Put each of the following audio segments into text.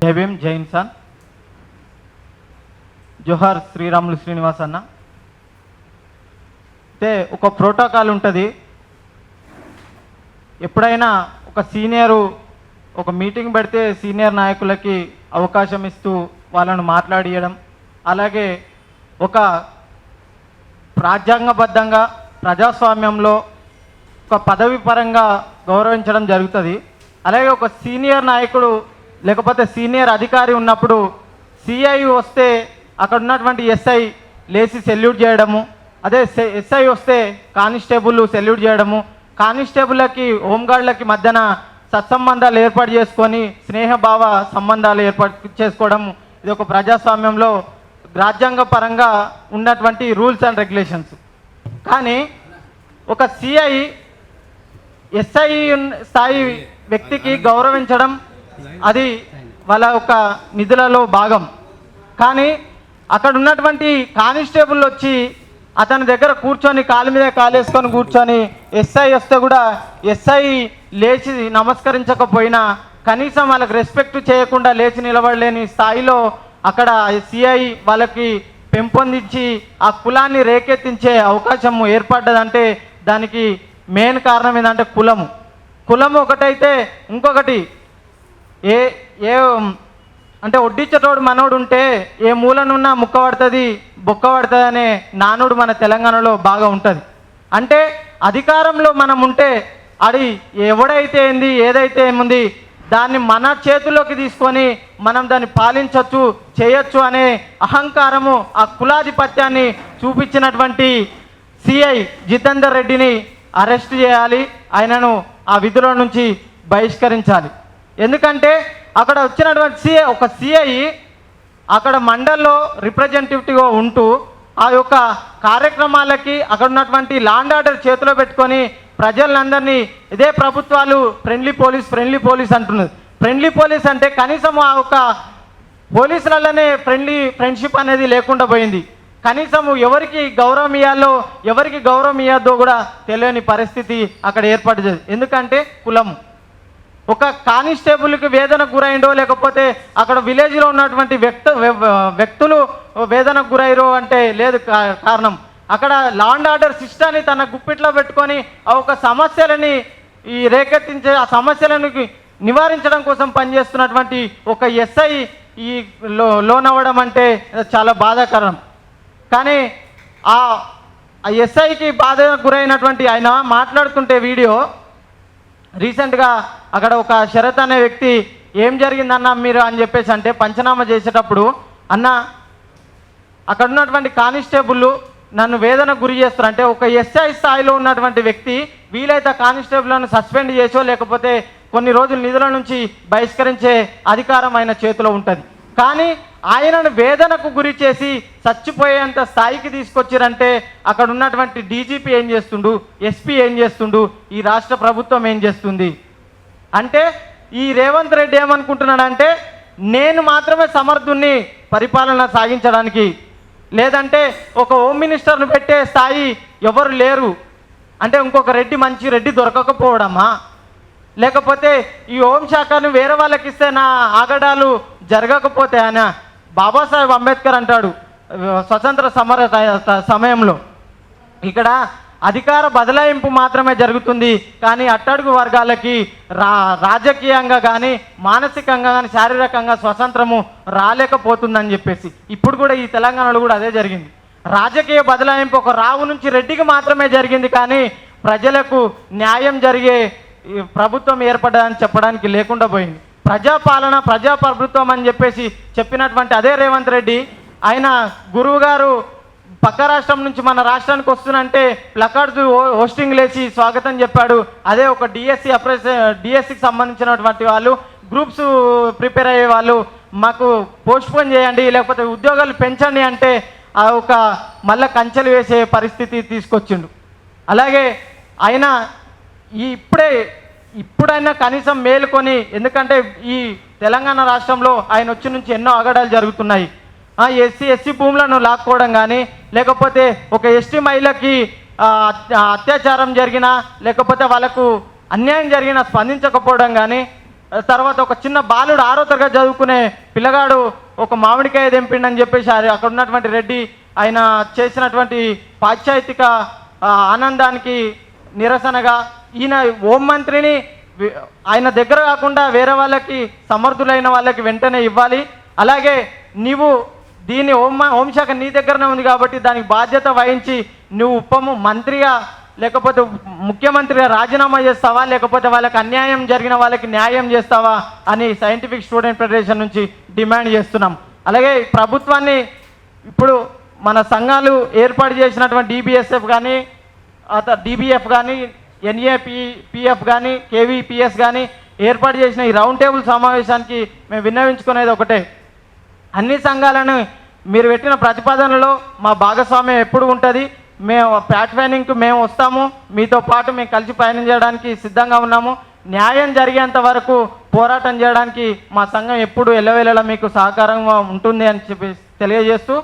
జై భీమ్, జై ఇన్సాన్. జోహార్ శ్రీరాములు శ్రీనివాస్ అన్న. అయితే ఒక ప్రోటోకాల్ ఉంటుంది. ఎప్పుడైనా ఒక సీనియరు ఒక మీటింగ్ పెడితే సీనియర్ నాయకులకి అవకాశం ఇస్తూ వాళ్ళను మాట్లాడియడం, అలాగే ఒక రాజ్యాంగబద్ధంగా ప్రజాస్వామ్యంలో ఒక పదవి పరంగా గౌరవించడం జరుగుతుంది. అలాగే ఒక సీనియర్ నాయకుడు లేకపోతే సీనియర్ అధికారి ఉన్నప్పుడు సిఐ వస్తే అక్కడ ఉన్నటువంటి ఎస్ఐ లేచి సెల్యూట్ చేయడము, అదే ఎస్ఐ వస్తే కానిస్టేబుల్ సెల్యూట్ చేయడము, కానిస్టేబుల్లకి హోంగార్డులకి మధ్యన సత్సంబంధాలు ఏర్పాటు చేసుకొని స్నేహభావ సంబంధాలు ఏర్పాటు చేసుకోవడం, ఇది ఒక ప్రజాస్వామ్యంలో రాజ్యాంగ పరంగా ఉన్నటువంటి రూల్స్ అండ్ రెగ్యులేషన్స్. కానీ ఒక సిఐ ఎస్ఐ స్థాయి వ్యక్తికి గౌరవించడం అది వాళ్ళ యొక్క నిధులలో భాగం. కానీ అక్కడ ఉన్నటువంటి కానిస్టేబుల్ వచ్చి అతని దగ్గర కూర్చొని కాలు మీద కాలేసుకొని కూర్చొని ఎస్ఐ వస్తే కూడా ఎస్ఐ లేచి నమస్కరించకపోయినా కనీసం వాళ్ళకి రెస్పెక్ట్ చేయకుండా లేచి నిలబడలేని స్థాయిలో అక్కడ సిఐ వాళ్ళకి పెంపొందించి ఆ కులాన్ని రేకెత్తించే అవకాశం ఏర్పడ్డదంటే దానికి మెయిన్ కారణం ఏంటంటే కులము ఒకటైతే ఇంకొకటి ఏ ఏ అంటే ఒడ్డిచ్చటోడు మనోడు ఉంటే ఏ మూలనున్నా ముక్క పడుతుంది బొక్క పడుతుంది అనే నానుడు మన తెలంగాణలో బాగా ఉంటుంది. అంటే అధికారంలో మనం ఉంటే అది ఎవడైతే ఏంది ఏదైతే ఏముంది దాన్ని మన చేతుల్లోకి తీసుకొని మనం దాన్ని పాలించవచ్చు చేయొచ్చు అనే అహంకారము ఆ కులాధిపత్యాన్ని చూపించినటువంటి సిఐ జితేందర్ రెడ్డిని అరెస్ట్ చేయాలి, ఆయనను ఆ విధుల నుంచి బహిష్కరించాలి. ఎందుకంటే అక్కడ వచ్చినటువంటి ఒక సిఐ అక్కడ మండల్లో రిప్రజెంటేటివ్గా ఉంటూ ఆ యొక్క కార్యక్రమాలకి అక్కడ ఉన్నటువంటి లాండ్ ఆర్డర్ చేతిలో పెట్టుకొని ప్రజలందరినీ ఇదే ప్రభుత్వాలు ఫ్రెండ్లీ పోలీస్ అంటున్నది. ఫ్రెండ్లీ పోలీస్ అంటే కనీసం ఆ యొక్క పోలీసులలోనే ఫ్రెండ్షిప్ అనేది లేకుండా పోయింది. కనీసం ఎవరికి గౌరవం ఇవ్వాలో ఎవరికి గౌరవం ఇవ్వద్దో కూడా తెలియని పరిస్థితి అక్కడ ఏర్పడుతుంది. ఎందుకంటే కులం. ఒక కానిస్టేబుల్కి వేదనకు గురైండో లేకపోతే అక్కడ విలేజ్లో ఉన్నటువంటి వ్యక్తులు వేదనకు గురైరో అంటే లేదు కారణం. అక్కడ లాండ్ ఆర్డర్ సిస్టాన్ని తన గుప్పిట్లో పెట్టుకొని ఆ ఒక సమస్యలని రేకెత్తించే ఆ సమస్యలను నివారించడం కోసం పనిచేస్తున్నటువంటి ఒక ఎస్ఐ ఈ లోన్ అవ్వడం అంటే చాలా బాధాకరం. కానీ ఆ ఎస్ఐకి బాధకు గురైనటువంటి ఆయన మాట్లాడుతుంటే వీడియో రీసెంట్గా అక్కడ ఒక శరత్ అనే వ్యక్తి ఏం జరిగిందన్న మీరు అని చెప్పేసి అంటే పంచనామా చేసేటప్పుడు అన్న అక్కడ ఉన్నటువంటి కానిస్టేబుల్ నన్ను వేదనకు గురి చేస్తారు అంటే ఒక ఎస్ఐ స్థాయిలో ఉన్నటువంటి వ్యక్తి వీలైతే కానిస్టేబుల్ను సస్పెండ్ చేసో లేకపోతే కొన్ని రోజులు నిధుల నుంచి బహిష్కరించే అధికారం ఆయన చేతిలో ఉంటుంది. కానీ ఆయనను వేదనకు గురి చేసి చచ్చిపోయేంత స్థాయికి తీసుకొచ్చారంటే అక్కడ ఉన్నటువంటి డీజీపీ ఏం చేస్తుండు, ఎస్పీ ఏం చేస్తుండు, ఈ రాష్ట్ర ప్రభుత్వం ఏం చేస్తుంది అంటే ఈ రేవంత్ రెడ్డి ఏమనుకుంటున్నాడంటే నేను మాత్రమే సమర్థుణ్ణి పరిపాలన సాగించడానికి, లేదంటే ఒక హోమ్ మినిస్టర్ను పెట్టే స్థాయి ఎవరు లేరు అంటే ఇంకొక మంచి రెడ్డి దొరకకపోవడమా, లేకపోతే ఈ హోంశాఖను వేరే వాళ్ళకి ఇస్తే నా ఆగడాలు జరగకపోతే ఆయన బాబాసాహెబ్ అంబేద్కర్ అంటాడు స్వతంత్ర సమర సమయంలో ఇక్కడ అధికార బదలాయింపు మాత్రమే జరుగుతుంది, కానీ అట్టడుగు వర్గాలకి రాజకీయంగా కానీ మానసికంగా కానీ శారీరకంగా స్వతంత్రము రాలేకపోతుందని చెప్పేసి ఇప్పుడు కూడా ఈ తెలంగాణలో కూడా అదే జరిగింది. రాజకీయ బదలాయింపు ఒక రావు నుంచి రెడ్డికి మాత్రమే జరిగింది, కానీ ప్రజలకు న్యాయం జరిగే ప్రభుత్వం ఏర్పడ్డదని చెప్పడానికి లేకుండా పోయింది. ప్రజాపాలన ప్రజాప్రభుత్వం అని చెప్పేసి చెప్పినటువంటి అదే రేవంత్ రెడ్డి ఆయన గురువు గారు పక్క రాష్ట్రం నుంచి మన రాష్ట్రానికి వస్తున్నంటే ప్లకార్డ్స్ హోస్టింగ్ లేచి స్వాగతం చెప్పాడు. అదే ఒక డిఎస్సికి సంబంధించినటువంటి వాళ్ళు గ్రూప్స్ ప్రిపేర్ అయ్యే వాళ్ళు మాకు పోస్ట్పోన్ చేయండి లేకపోతే ఉద్యోగాలు పెంచండి అంటే ఆ ఒక మళ్ళీ కంచెలు వేసే పరిస్థితి తీసుకొచ్చిండు. అలాగే ఆయన ఇప్పుడైనా కనీసం మేలుకొని, ఎందుకంటే ఈ తెలంగాణ రాష్ట్రంలో ఆయన వచ్చి నుంచి ఎన్నో ఆగడాలు జరుగుతున్నాయి. ఎస్సీ భూములను లాక్కోవడం కానీ లేకపోతే ఒక ఎస్టీ మహిళకి అత్యాచారం జరిగినా లేకపోతే వాళ్ళకు అన్యాయం జరిగినా స్పందించకపోవడం కానీ తర్వాత ఒక చిన్న బాలుడు 6వ తరగతి చదువుకునే పిల్లగాడు ఒక మామిడికాయ తెంపిండని చెప్పేసి అక్కడ ఉన్నటువంటి రెడ్డి ఆయన చేసినటువంటి పాశ్చాత్తిక ఆనందానికి నిరసనగా ఈయన హోంమంత్రిని ఆయన దగ్గర కాకుండా వేరే వాళ్ళకి సమర్థులైన వాళ్ళకి వెంటనే ఇవ్వాలి. అలాగే నీవు దీని హోంశాఖ నీ దగ్గరనే ఉంది కాబట్టి దానికి బాధ్యత వహించి నువ్వు మంత్రిగా లేకపోతే ముఖ్యమంత్రిగా రాజీనామా చేస్తావా, లేకపోతే వాళ్ళకి అన్యాయం జరిగిన వాళ్ళకి న్యాయం చేస్తావా అని సైంటిఫిక్ స్టూడెంట్ ఫెడరేషన్ నుంచి డిమాండ్ చేస్తున్నాం. అలాగే ప్రభుత్వాన్ని ఇప్పుడు మన సంఘాలు ఏర్పాటు చేసినటువంటి డిబిఎస్ఎఫ్ కానీ డిబిఎఫ్ కానీ ఎన్ఏపిఎఫ్ కానీ కేవీపీఎస్ కానీ ఏర్పాటు చేసిన ఈ రౌండ్ టేబుల్ సమావేశానికి మేము విన్నవించుకునేది ఒకటే, అన్ని సంఘాలను మీరు పెట్టిన ప్రతిపాదనలో మా భాగస్వామ్యం ఎప్పుడు ఉంటుంది. మేము ఫ్యాక్ట్ ఫైండింగ్కి మేము వస్తాము, మీతో పాటు మేము కలిసి పయనం చేయడానికి సిద్ధంగా ఉన్నాము. న్యాయం జరిగేంత వరకు పోరాటం చేయడానికి మా సంఘం ఎప్పుడు ఎల్లవేళలా మీకు సహకారంగా ఉంటుంది అని చెప్పి తెలియజేస్తూ,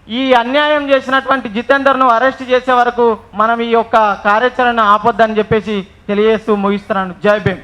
ఈ అన్యాయం చేసినటువంటి జితేందర్ను అరెస్ట్ చేసే వరకు మనం ఈ యొక్క కార్యాచరణ ఆపొద్దని చెప్పేసి తెలియజేస్తూ ముగిస్తున్నాను. జై భీమ్.